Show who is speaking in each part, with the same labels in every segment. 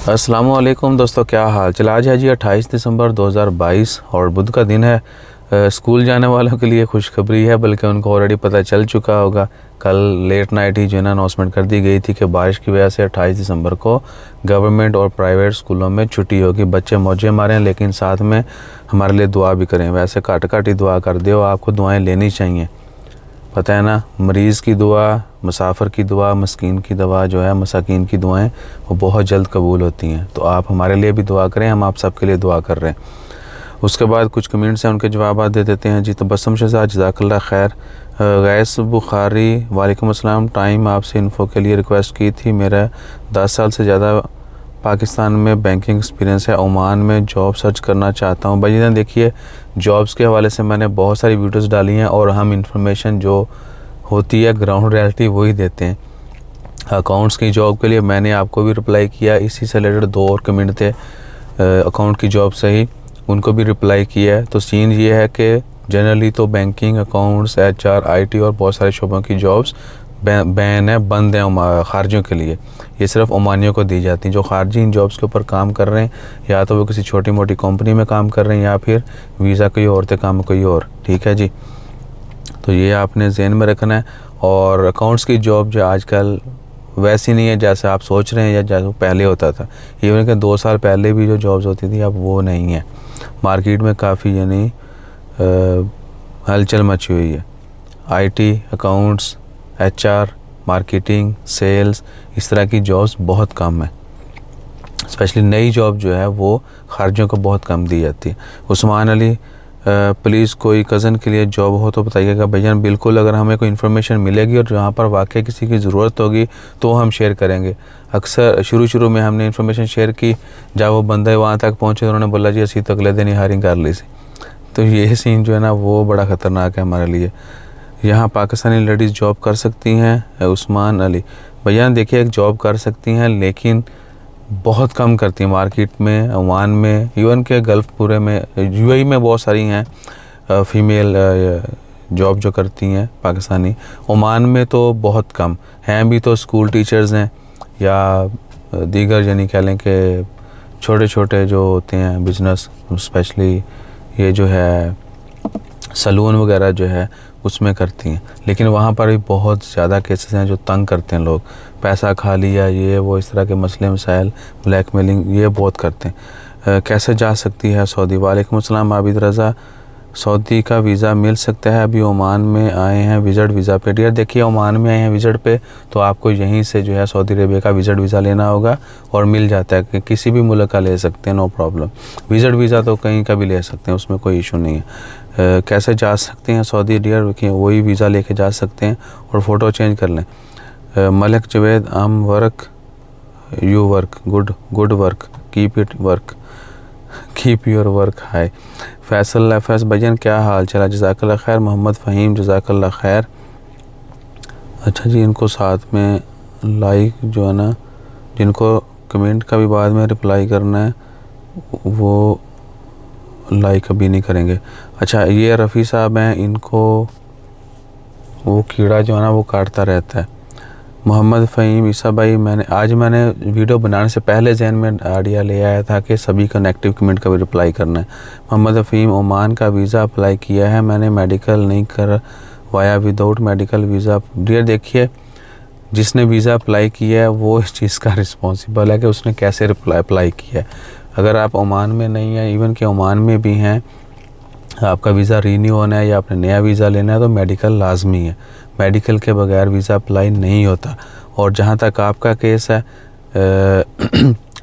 Speaker 1: अस्सलाम वालेकुम दोस्तों, क्या हाल चल। आज है जी 28 दिसंबर 2022 और बुध का दिन है। स्कूल जाने वालों के लिए खुशखबरी है, बल्कि उनको ऑलरेडी पता चल चुका होगा। कल लेट नाइट ही जो है ना अनाउंसमेंट कर दी गई थी कि बारिश की वजह से 28 दिसंबर को गवर्नमेंट और प्राइवेट स्कूलों में छुट्टी होगी। बच्चे मौजें मारें, लेकिन साथ में हमारे लिए दुआ भी करें। वैसे काट ही दुआ कर दो, आपको दुआएँ लेनी चाहिए। पता है ना, मरीज़ की दुआ, मुसाफिर की दुआ, मस्कीन की दुआ जो है, मसाकीन की दुआएं वो बहुत जल्द कबूल होती हैं। तो आप हमारे लिए भी दुआ करें, हम आप सबके लिए दुआ कर रहे हैं। उसके बाद कुछ कमेंट्स हैं, उनके जवाब दे देते हैं जी। तबस्सुम शहजाद जज़ाकल्लाह खैर। गैस बुखारी वालेकुम अस्सलाम। टाइम आपसे इन्फो के लिए रिक्वेस्ट की थी। मेरा 10 साल से ज़्यादा पाकिस्तान में बैंकिंग एक्सपीरियंस है। ओमान में जॉब सर्च करना चाहता हूँ। भाई देखिए, जॉब्स के हवाले से मैंने बहुत सारी वीडियोस डाली हैं और हम इंफॉर्मेशन जो होती है ग्राउंड रियलिटी वही देते हैं। अकाउंट्स की जॉब के लिए मैंने आपको भी रिप्लाई किया, इसी से रिलेटेड 2 और कमेंट थे अकाउंट की जॉब से ही, उनको भी रिप्लाई किया है। तो सीन ये है कि जनरली तो बैंकिंग, अकाउंट्स, HR, IT और बहुत सारे शोबों की जॉब्स बैन है, बंद है खारजियों के लिए। ये सिर्फ ओमानियों को दी जाती हैं। जो खारजी इन जॉब्स के ऊपर काम कर रहे हैं, या तो वो किसी छोटी मोटी कंपनी में काम कर रहे हैं, या फिर वीज़ा कोई और थे, काम कोई और। ठीक है जी, तो ये आपने जहन में रखना है। और अकाउंट्स की जॉब जो आजकल वैसी नहीं है जैसे आप सोच रहे हैं या जैसे पहले होता था। इवन कि 2 साल पहले भी जो जॉब्स होती थी, अब वो नहीं है। मार्केट में काफ़ी यानी हलचल मची हुई है। IT, accounts, HR, marketing, sales, इस तरह की जॉब्स बहुत कम है। स्पेशली नई जॉब जो है वो खारजियों को बहुत कम दी जाती है। उस्मान अली, प्लीज़ कोई कज़न के लिए जॉब हो तो बताइएगा। भैया बिल्कुल, अगर हमें कोई इन्फॉर्मेशन मिलेगी और जहाँ पर वाकई किसी की ज़रूरत होगी तो हम शेयर करेंगे। अक्सर शुरू में हमने इन्फॉर्मेशन शेयर की, जब वो बंदे वहाँ तक पहुँचे तो उन्होंने बोला जी असी तो अगले दिन ही हायरिंग कर ली सी। तो ये सीन जो है ना वो बड़ा ख़तरनाक है हमारे लिए। यहाँ पाकिस्तानी लेडीज़ जॉब कर सकती हैं? उस्मान अली भैया देखिए, एक जॉब कर सकती हैं, लेकिन बहुत कम करती हैं। मार्केट में, ओमान में, इवन के गल्फ़ पूरे में, UAE में बहुत सारी हैं फ़ीमेल जॉब जो करती हैं पाकिस्तानी। ओमान में तो बहुत कम हैं। भी तो स्कूल टीचर्स हैं या दीगर यानी कह लें कि छोटे छोटे जो होते हैं बिज़नेस, स्पेशली ये जो है सलून वगैरह जो है उसमें करती हैं। लेकिन वहाँ पर भी बहुत ज़्यादा केसेस हैं जो तंग करते हैं लोग, पैसा खा लिया, ये वो, इस तरह के मसले मसाइल, ब्लैकमेलिंग, ये बहुत करते हैं। कैसे जा सकती है सऊदी? वालेकुम अस्सलाम आबिद रज़ा। सऊदी का वीज़ा मिल सकता है? अभी ओमान में आए हैं विज़िट वीज़ा पे। डियर देखिए, ओमान में आए हैं विज़िट पे तो आपको यहीं से जो है सऊदी अरेबिया का विज़िट वीज़ा लेना होगा और मिल जाता है कि किसी भी मुल्क का ले सकते हैं, नो प्रॉब्लम। विज़िट वीज़ा तो कहीं का भी ले सकते हैं, उसमें कोई इशू नहीं है। कैसे जा सकते हैं सऊदी? डियर वही वीज़ा लेके जा सकते हैं और फ़ोटो चेंज कर लें। Malik Javed, work you work good work, keep your work high. Faisal लफैस भजन, क्या हाल चला? जज़ाकल्लाह खैर। मोहम्मद फ़हीम, जज़ाकल्लाह खैर। अच्छा जी, इनको साथ में लाइक जो है ना, जिनको कमेंट का भी बाद में रिप्लाई करना है वो लाइक अभी नहीं करेंगे। अच्छा, ये रफ़ी साहब हैं, इनको वो कीड़ा जो है ना वो काटता रहता है। मोहम्मद फ़हीम, ईसा भाई, मैंने वीडियो बनाने से पहले जहन में आइडिया ले आया था कि सभी का नेगेटिव कमेंट का भी रिप्लाई करना है। मोहम्मद फ़हीम, ओमान का वीज़ा अप्लाई किया है मैंने, मेडिकल नहीं करवाया, विदाउट मेडिकल वीज़ा। डियर देखिए, जिसने वीज़ा अप्लाई किया है वो इस चीज़ का रिस्पॉन्सिबल है कि उसने कैसे अप्लाई किया है। अगर आप ओमान में नहीं हैं, इवन कि ओमान में भी हैं, आपका वीज़ा रीन्यू होना है या आपने नया वीज़ा लेना है तो मेडिकल लाजमी है। मेडिकल के बगैर वीज़ा अप्लाई नहीं होता। और जहाँ तक आपका केस है,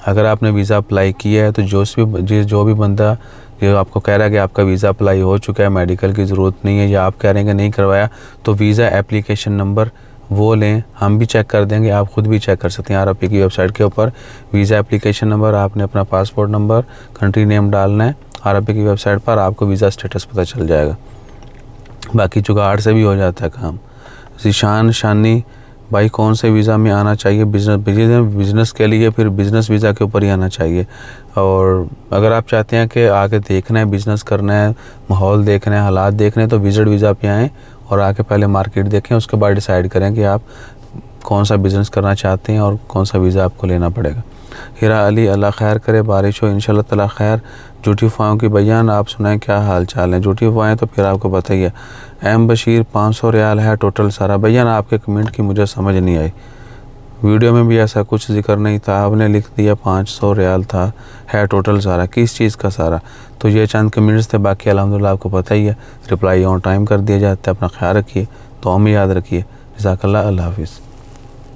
Speaker 1: अगर आपने वीज़ा अप्लाई किया है तो जो भी बंदा जो आपको कह रहा है कि आपका वीज़ा अप्लाई हो चुका है, मेडिकल की ज़रूरत नहीं है, या आप कह रहे हैं कि नहीं करवाया, तो वीज़ा एप्लीकेशन नंबर वो लें, हम भी चेक कर देंगे, आप ख़ुद भी चेक कर सकते हैं। RFP की वेबसाइट के ऊपर वीज़ा एप्लीकेशन नंबर, आपने अपना पासपोर्ट नंबर, कंट्री नेम डालना है। RFP की वेबसाइट पर आपको वीज़ा स्टेटस पता चल जाएगा। बाकी जुगाड़ से भी हो जाता है काम। ज़ीशान शानी भाई, कौन से वीज़ा में आना चाहिए? बिज़नेस के लिए फिर बिज़नेस वीज़ा के ऊपर ही आना चाहिए। और अगर आप चाहते हैं कि आगे देखना है, बिज़नेस करना है, माहौल देखना है, हालात देखने हैं, तो विज़िट वीज़ा पे आएँ और आके पहले मार्केट देखें, उसके बाद डिसाइड करें कि आप कौन सा बिज़नेस करना चाहते हैं और कौन सा वीज़ा आपको लेना पड़ेगा। हिरा अली, अल्लाह खैर करे, बारिश हो इंशाल्लाह ताला खैर। झूठी अफवाहों की बयान, आप सुनाएं क्या हाल चाल है। झूठी अफवाहें तो फिर आपको पता ही है। एम बशीर 500 रियाल है टोटल सारा। बयान आपके कमेंट की मुझे समझ नहीं आई, वीडियो में भी ऐसा कुछ जिक्र नहीं था, आपने लिख दिया 500 रियाल था, है टोटल सारा, किस चीज़ का सारा। तो ये चंद कमेंट्स थे, बाकी अल्हम्दुलिल्लाह आपको पता ही है, रिप्लाई ऑन टाइम कर दिया जाता है। अपना ख्याल रखिए, तो हमें याद रखिए। जज़ाकल्लाह, अल्लाह हाफ़िज़।